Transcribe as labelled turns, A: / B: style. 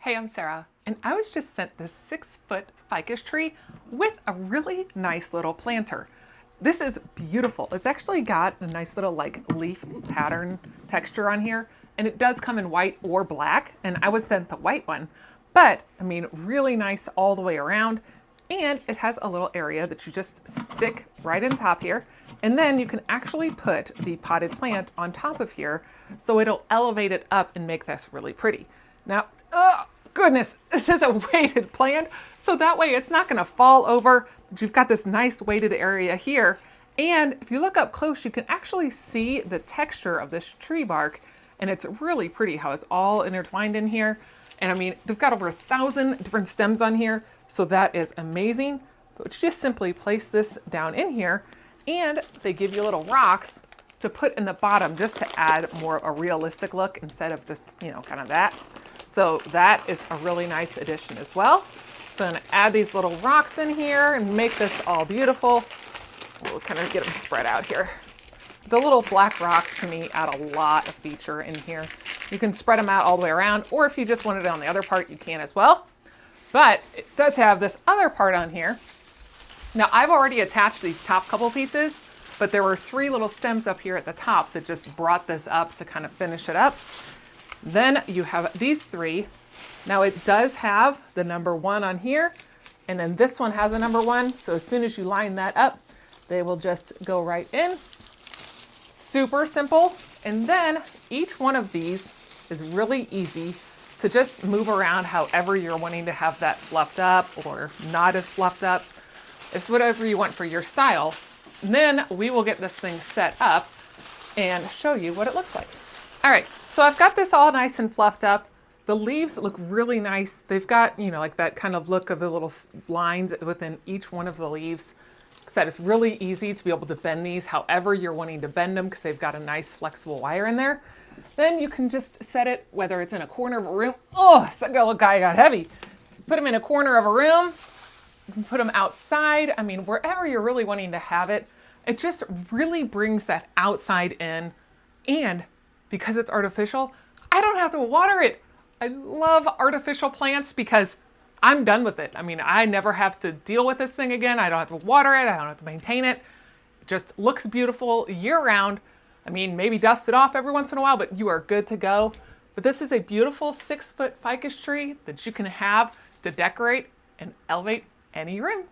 A: Hey, I'm Sarah, and I was just sent this 6-foot ficus tree with a really nice little planter. This is beautiful. It's actually got a nice little like leaf pattern texture on here, and it does come in white or black, and I was sent the white one. But, I mean, really nice all the way around, and it has a little area that you just stick right in top here, and then you can actually put the potted plant on top of here, so it'll elevate it up and make this really pretty. Now, oh goodness, this is a weighted plant, so that way it's not gonna fall over, but you've got this nice weighted area here. And if you look up close, you can actually see the texture of this tree bark, and it's really pretty how it's all intertwined in here. And I mean, they've got over 1,000 different stems on here, so that is amazing. But you just simply place this down in here, and they give you little rocks to put in the bottom just to add more of a realistic look instead of just, you know, kind of that. So that is a really nice addition as well. So I'm gonna add these little rocks in here and make this all beautiful. We'll kind of get them spread out here. The little black rocks to me add a lot of feature in here. You can spread them out all the way around, or if you just wanted it on the other part, you can as well. But it does have this other part on here. Now I've already attached these top couple pieces, but there were 3 little stems up here at the top that just brought this up to kind of finish it up. Then you have these 3. Now it does have the number 1 on here, and then this one has a number 1. So as soon as you line that up, they will just go right in. Super simple. And then each one of these is really easy to just move around however you're wanting to have that fluffed up or not as fluffed up. It's whatever you want for your style. And then we will get this thing set up and show you what it looks like. All right, so I've got this all nice and fluffed up. The leaves look really nice. They've got, you know, like that kind of look of the little lines within each one of the leaves. Like I said, it's really easy to be able to bend these however you're wanting to bend them because they've got a nice flexible wire in there. Then you can just set it, whether it's in a corner of a room. Oh, that guy got heavy. Put them in a corner of a room. You can put them outside. I mean, wherever you're really wanting to have it. It just really brings that outside in. And because it's artificial, I don't have to water it. I love artificial plants because I'm done with it. I mean, I never have to deal with this thing again. I don't have to water it. I don't have to maintain it. It just looks beautiful year round. I mean, maybe dust it off every once in a while, but you are good to go. But this is a beautiful 6-foot ficus tree that you can have to decorate and elevate any room.